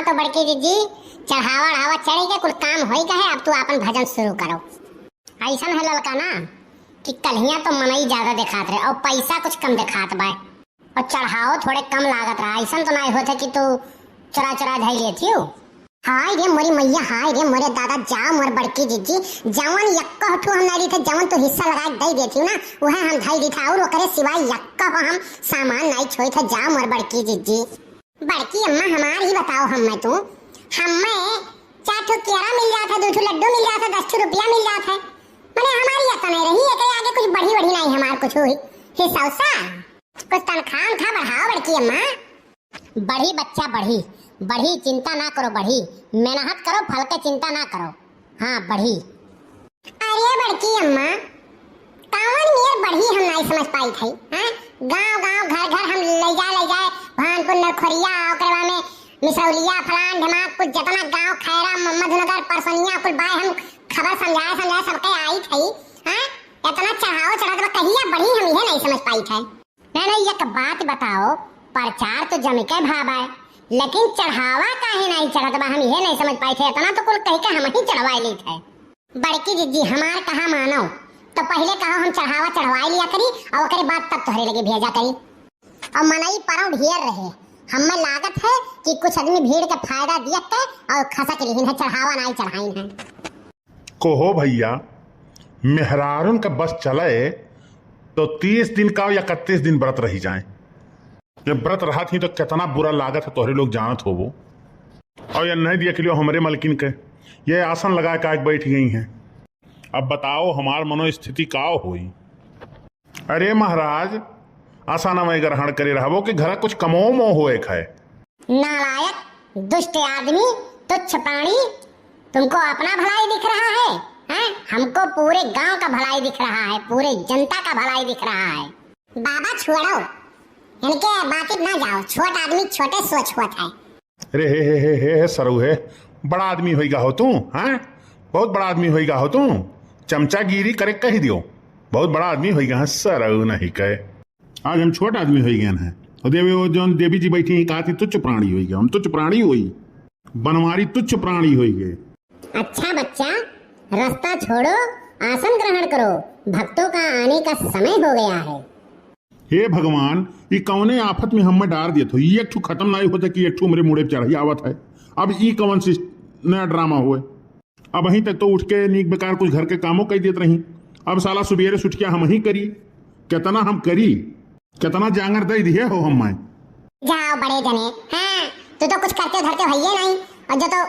तो बड़की जी चढ़ावा ढावा चढ़ी के कुल काम होई का है। अब तू अपन भजन शुरू करो। ऐसा है लड़का ना कि कल्हिया तो मनई ज्यादा दिखात रहे और पैसा कुछ कम दिखात बा और चढ़ाओ थोड़े कम लागत रहा। ऐसा तो नहीं होता कि तू चरा चरा धाई लेती हो। हाय रे मोरी मैया, हाय रे मोरे दादा, जाओ मोर बड़की जीजी जवन यक्का हटू हम नहीं थे, जवन तो हिस्सा लगा दे देती ना वह हम धाई दी था और ओकरे सिवाय यक्का हम सामान नहीं छोई था। जाओ मोर बड़की जीजी। बड़की अम्मा हमार ही बताओ, हमें तू हमें 4 ठो केरा मिल जाता है, 2 ठो लड्डू मिल जाता है, 10 ठो रुपया मिल जाता है। मैंने हमारी यक्का नहीं रही है कि आगे कुछ बढ़ी नहीं हमार कुछ हुई हिस्सा उसा कुछ तनख्वाह था बढ़ाओ बड़की अम्मा। बढ़ी बच्चा बढ़ी चिंता ना करो, बढ़ी मेहनत करो, फल के चिंता ना करो। हाँ बढ़ी। अरे बड़की अम्मा कावन मेर बढ़ी हम नहीं समझ पाई थी। हाँ गांव घर हम ले जाए भानपुर नरखोरिया ओकरवा में मिसरौलिया फलान ढमाक कुछ जतना गांव खैरा मधुनगर परसनिया कुल बाय हम खबर समझाए सबके आई थी। हाँ इतना चढ़ावा कहिया बढ़ी हम यह नहीं समझ पाई थे। नहीं एक बात बताओ, प्रचार तो जम के भाव है लेकिन चढ़ावा काहे नहीं चढ़त बा हम यह नहीं समझ पाई थे। इतना तो कुल कह के हम ही चढ़वाई ली थे। बड़की जीजी हमार कहा मानो तो पहले कहो हम चढ़ावा चढ़वाई लिया करी और ओकरे बाद तब तोहरे लगे भेजा करी। और मनई परव ढेर रहे हमें लागत है कि कुछ आदमी भीड़ के फायदा दिया के और खसक रही है, चढ़ावा नहीं चढ़ाई है। कोहो भैया मेहरारून का बस चले तो 30 दिन का या 31 दिन व्रत रही जाए। जब व्रत रहा थी तो कितना बुरा लागत है तोहरे लोग जानत हो वो। और ये नहीं दिया कि हमारे मलकिन के ये आसन लगा के बैठ गई हैं। अब बताओ हमार मनोस्थिति का हुई। अरे महाराज आसाना में ग्रहण करे रहो कि घर कुछ कमो मो हो एक है। नालायक दुष्ट आदमी तुच्छ प्राणी, तुमको अपना भलाई दिख रहा है? हैं? हमको पूरे गांव का भलाई दिख रहा है, पूरे जनता का भलाई दिख रहा है। बाबा छोड़ो इनके बात ना जाओ, छोट आदमी छोटे सोच होता है। अरे हे सरऊ है, बड़ा आदमी होइगा हो तू। हाँ बहुत बड़ा आदमी होइगा हो तू, चमचागिरी करे कह दियो बहुत बड़ा आदमी होइगा। सरऊ नहीं कहे आज हम छोटा आदमी हो गए हैं। और देवी जी बैठी कहा थी तुच्छ प्राणी हो गया, हम तुच्छ प्राणी हुई बनवारी तुच्छ प्राणी हो गए। अच्छा बच्चा रास्ता छोड़ो, आसन ग्रहण करो, भक्तों का आने का समय हो गया है। हे भगवान ये कौने आफत में हम डाल दिए थे। ये एक ठू खत्म नहीं होता कि एक ठू मेरे मुड़े चढ़ी आवत है। अब ये कौन सी नया ड्रामा हुए। अब वहीं तक तो उठ के नीक बेकार कुछ घर के कामों कह देते रही। अब साला सुबेरे सुटकिया हम ही करी, कितना हम करी, कितना जांगर दे दिए हो हम। जाओ बड़े जने, हाँ तू तो कुछ करते धरते भैया नहीं और जो तो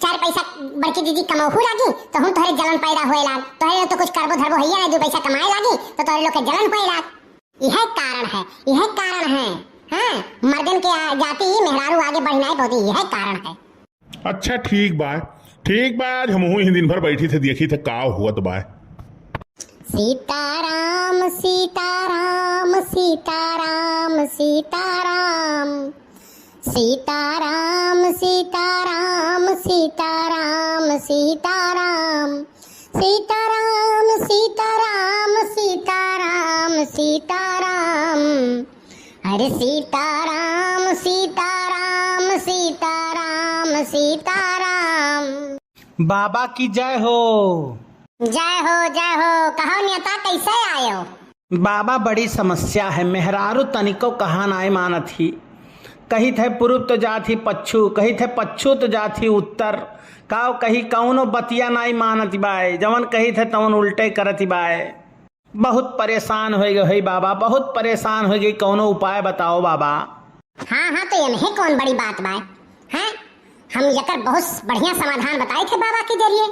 4 पैसा बड़की दीदी कमाऊ लागी तो हम तोहरे जलन पैदा होए लाग। तोहरे तो कुछ करबो धरबो भैया नहीं, 2 पैसा कमाए लागी तो तोहरे लोग के जलन होए लाग। यह कारण है। हाँ मर्दन के जाति मेहरारू आगे बढ़ना है बहुत, यह कारण है। अच्छा ठीक बा आज हम ही दिन भर बैठी थे देखी थे का हुआ तो बा। सीताराम सीताराम सीताराम सीताराम सीताराम सीताराम सीताराम सीताराम सीताराम सीताराम सीताराम सीताराम अरे सीताराम सीताराम सीताराम सीताराम। बाबा की जय हो। जय हो। कहो नेता कैसे आए हो? बाबा बड़ी समस्या है, मेहरारू तनिको कहा नाय मानत ही। कही थे पूर्व तो जाती पच्छू, कही थे पच्छू तो जाती उत्तर, काव कही कौनो बतिया नाई मानत बाय, जवन कही थे तवन उल्टे करत बाय। बहुत परेशान हो गई बाबा, बहुत परेशान हो गई, कौनो उपाय बताओ बाबा। हाँ तो ये नहीं कौन बड़ी बात बाय। हाँ हम यकर बहुत बढ़िया समाधान बताए थे बाबा के जरिए।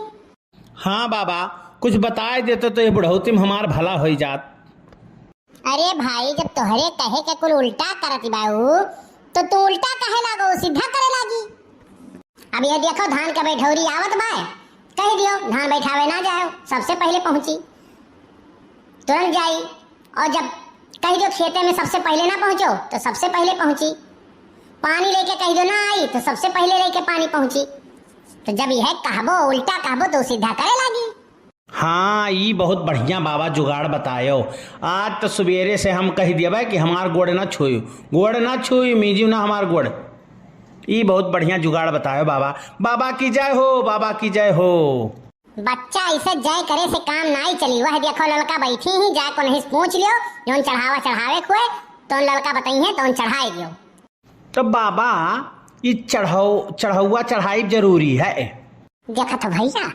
हाँ बाबा कुछ बताए देते तो ये बुढ़ौती में हमार भला हो जात। अरे भाई जब तोहरे कहे के कुल उल्टा करत बाऊ तो तू उल्टा कहे लागो, सीधा करे लागी। अब ये देखो धान का बैठौरी आवत बाय, कह दियो धान बैठावे ना जाओ, सबसे पहले पहुंची तुरंत जाई। और जब कह दो खेते में सबसे पहले ना पहुंचो तो सबसे पहले पहुंची। पानी लेके कह दो ना आई तो सबसे पहले लेके पानी पहुंची। तो जब यह कहबो उल्टा कहबो तो सीधा करे लागी। हाँ ये बहुत बढ़िया बाबा जुगाड़ बतायो। आज तो सवेरे से हम कह दिया भाई कि हमार गोड़ ना छुई मीजू ना हमार गोड़। ये बहुत बढ़िया जुगाड़ बतायो बाबा। बाबा की जय हो, बाबा की जय हो। बच्चा ऐसे जय करे से काम नहीं चली। वह देखो लड़का बैठी ही जाए को नहीं पूछ लियो जोन चढ़ावा चढ़ावे खुए तो लड़का बताई है तो चढ़ाई दियो। तो बाबा ये चढ़ौआ चढ़ाई जरूरी है। देखा तो भैया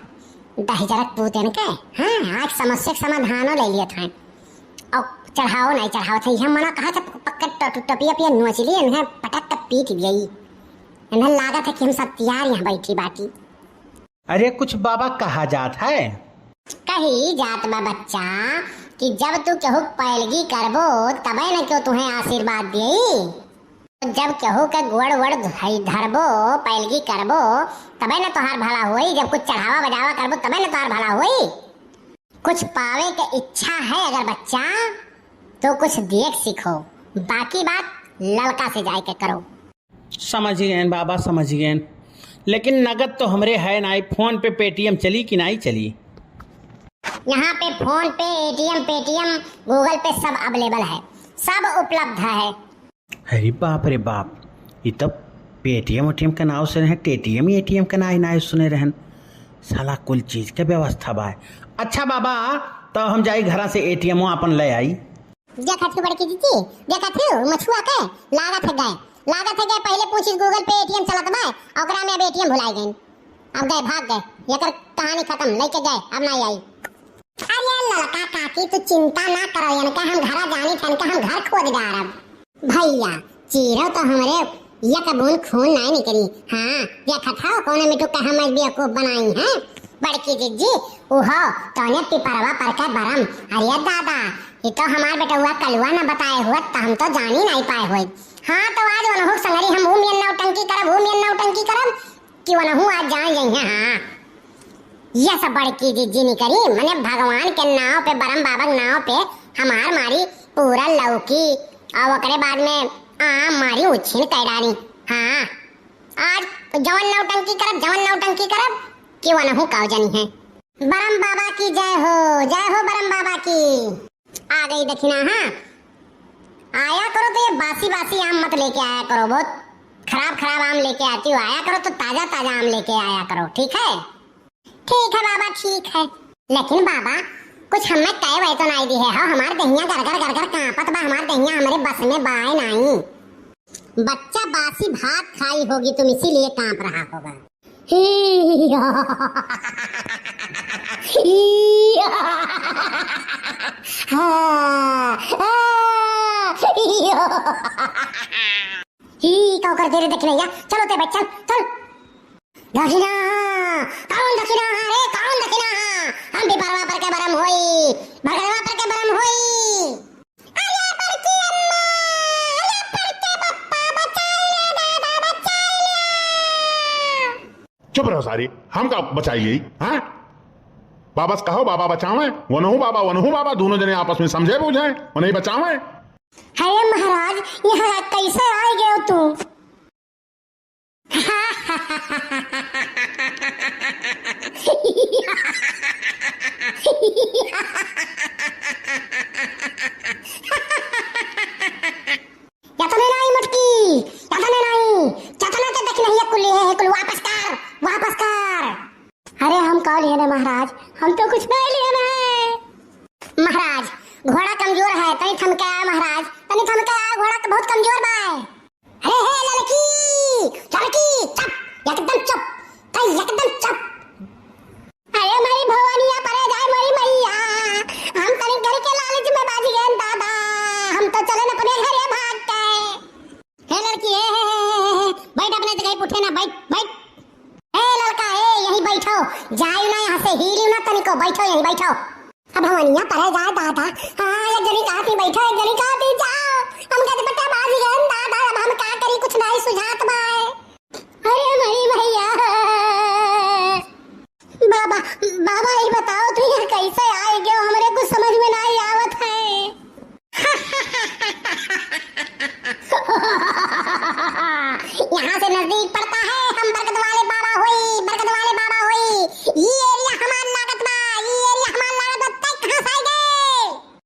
दहेजरक पूतन के हाँ आज समस्या के समाधान ले लिए थे और चढ़ाओ नहीं चढ़ाओ थे हम मना कहा था पक्का टपिया पिया नोचली इन्हें पटक कर पीट गई। इन्हें लागत है कि हम सब तैयार यहाँ बैठी बाकी। अरे कुछ बाबा कहा जात है? कही जात बा बच्चा कि जब तू केहू पैलगी करबो तबे न क्यों तुम्हें आशीर्वाद देई। जब केहू के गोड़ वड़ धरबो पैलगी करबो तबे न तोहार भला होई। जब कुछ चढ़ावा बजावा करबो तबे न तोहार भला होई। कुछ पावे के इच्छा है अगर बच्चा तो कुछ देख सीखो, बाकी बात लड़का से जाके करो। समझ गए बाबा, समझ गए। लेकिन नगद तो हमरे है ना। फोन पे पेटीएम चली कि नहीं चली? यहाँ पे फोन पे एटीएम पेटीएम गूगल पे सब अवेलेबल है, सब उपलब्ध है। अरे बाप रे बाप, ये तो पेटीएम ओटीएम का नाम सुने हैं, टेटीएम एटीएम का ना सुने रहन। साला कुल चीज के व्यवस्था बा। अच्छा बाबा तो हम जाई घर से एटीएम अपन ले आई। देखा थी बड़की दीदी, देखा थी मछुआ के लागत है गए पहले पूछिस गूगल पे एटीएम चलत बा ओकरा में अब एटीएम भुलाई गई। अब गए भाग गए, ये कर कहानी खत्म, लेके गए अब नहीं आई। अरे लड़का काकी तू चिंता ना करो, इनका हम घर जानी थे, इनका हम घर खोद डारब। भैया चीरो तो हमरे ये कबून खून नहीं निकली। हाँ देखा था कौन मिठू का हम बेवकूफ बनाई हैं बड़की जीजी। ओहो तोने पिपरवा पर के बरम। अरे दादा ये तो हमार बेटा हुआ कलुआ ना बताए हुआ तो हम तो जान ही नहीं पाए हुए। हाँ तो आज वनहु संगरी हम भूमियन नौटंकी करब कि वनहु आज जान जाई हैं। हाँ ये सब बड़की जीजी नहीं करी, मने भगवान के नाव पे बरम बाबा के नाव पे हमार मारी पूरा लौकी और ओकरे बाद में आम मारी उछिन कैडानी। हाँ आज जवन नौटंकी करब कि वनहु काव जानी है। बरम बाबा की जय हो बरम बाबा की। आ गई दक्षिणा। हाँ आया करो तो ये बासी आम मत लेके आया करो, बहुत खराब आम लेके आती हो। आया करो तो ताजा आम लेके आया करो, ठीक है? ठीक है बाबा ठीक है। लेकिन बाबा कुछ हमें कहे वही तो नहीं दी है। हमारे दहिया गरगर कांपत बा, हमारे दहिया हमारे बस में बाय नहीं। बच्चा बासी भात खाई होगी तुम इसीलिए कांप रहा होगा। कौ कर दे रे दक्षिणैया, चलो ते बच्चा चल। दक्षिणा कौन दक्षिणा रे कौन दक्षिणा? हम भी परवा पर के बरम होई, भगवा पर के बरम होई। अरे बड़की अम्मा, अरे बड़के पप्पा बचाइए, दादा बचाइए। चुप रहो सारी, हम का बचाइए? हाँ बाबा से कहो बाबा बचावे, वनहु बाबा दोनों जने आपस में समझे बुझे वो नहीं बचावे। अरे महाराज यहाँ कैसे आ गए तू? वापस कर। अरे हम कौन लिए महाराज, हम तो कुछ नहीं लिए ना। महाराज घोड़ा कमजोर है, तनी थमके आया महाराज, तनी थमके आया, घोड़ा तो बहुत कमजोर बा। अरे हे लड़की चुप, एकदम चुप, एकदम चुप। अरे मेरी भवानिया परे जाए मेरी मैया, हम तनी घर के लालच में बाजी गए दादा, हम तो चले अपने घरे भाग के। हे लड़की बैठ अपने जगह उठे ना, बैठ। हे लड़का यहीं बैठो, जाओ ना यहाँ से, हिलियो ना तनिको, बैठो यहीं बैठो। अब भवानिया परे जाए दादा। हाँ एक जनी कहती बैठो, एक जनी कहती जाओ। हम कहते बेटा बाजी गए दादा, अब हम क्या करी, कुछ नहीं सुझात बाए। अरे मेरी भैया बाबा ये बताओ तू यहाँ कैसे आए गए, हमरे कुछ समझ में नहीं आवत है। यहाँ से नजदीक पड़ता है, हम बरकत वाले बाबा हुई। ये एरिया हमार लागत बा, ये एरिया हमार लागत बा। तक कहां से आए गए?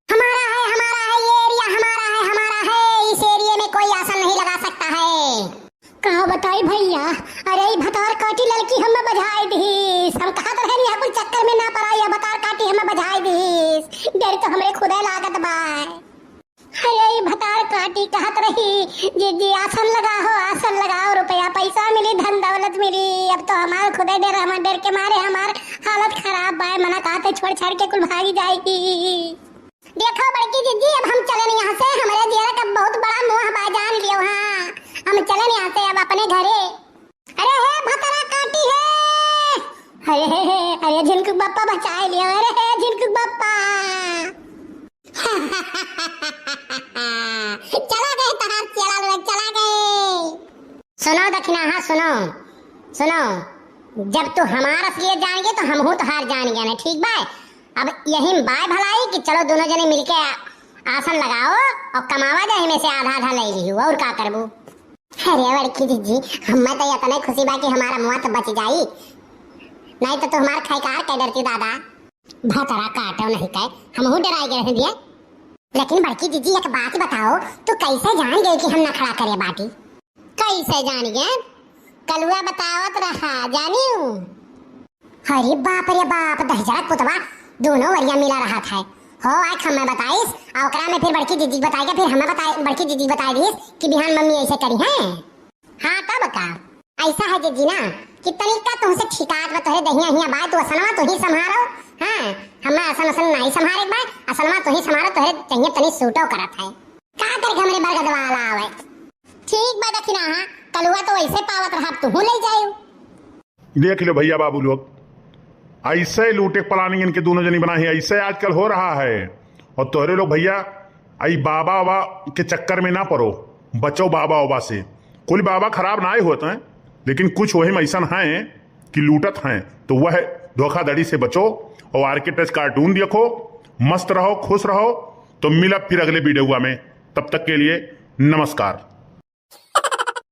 हमारा है ये एरिया, हमारा है। जी आसन लगाओ रुपया पैसा मिली धन दौलत मिली। अब तो हमारे खुदे डर के मारे हमार हालत खराब बा। मना कहते छोड़ छाड़ के कुल भागी जाएगी। देखो बड़की जीजी अब हम चले यहाँ से। हमारे दियारा का बहुत बड़ा मुंह बा जान लियो। हाँ हम चले यहाँ से अब अपने घरे। अरे हे भतरा काटी है। अरे झिनकुक बप्पा बचाए लियो। अरे झिनकुक बप्पा चला गए तहार चला गए। सुनो दक्षिणा हाँ सुनो जब तू हमारा असलियत जान गए तो हम हूँ तहार जान गए ना। ठीक बा अब यही बाय भलाई कि चलो दोनों जने मिलके आसन लगाओ और कमावा जाए में से आधा आधा ले ली और का करबू। अरे बड़की जीजी हमें तो इतना खुशी बा कि हमारा मुआ तो बच जाई नहीं तो हमार खैकार कह डरती दादा। भतरा काटो नहीं कहे हम हूँ डराई गए दिए। लेकिन बड़की जीजी एक बात बताओ तो कैसे जान गए कि हम न खड़ा करे बाटी। कैसे जान गए कलुआ बतावत रहा जानियो। अरे बाप रे बाप दहजरत पुतवा दोनों वरिया मिला रहा था। हो आज हमें बताइस और ओकरा में फिर बड़की जीजी बताएगा फिर हमें बताए बड़की जीजी बता दी कि बिहान मम्मी ऐसे करी है। हाँ तब का ऐसा है जीजी ना कि तरीका तुमसे ठिकात बा तोहरे दहिया हिया बा तू असनवा तू ही संभारो। हाँ हमें असन नहीं संभारे बा असनवा तू ही संभारो तोहरे दहिया तनी सूटो करत है का कर हमरे बरगद वाला आवे। ठीक बा दखिना हां कलुआ तो ऐसे पावत रहा तू ले जायो। देख लो भैया बाबू लोग ऐसे लूटे प्लानिंग इनके दोनों जनी बना है ऐसे आजकल हो रहा है। और तोहरे लोग भैया आई बाबा वाबा के चक्कर में ना पड़ो बचो बाबा वाबा से। कुल बाबा खराब ना ही होते हैं लेकिन कुछ वही ऐसा हैं कि लूटत हैं तो वह धोखाधड़ी से बचो और आर्किटेक्ट कार्टून देखो मस्त रहो खुश रहो। तो मिला फिर अगले वीडियो में तब तक के लिए नमस्कार।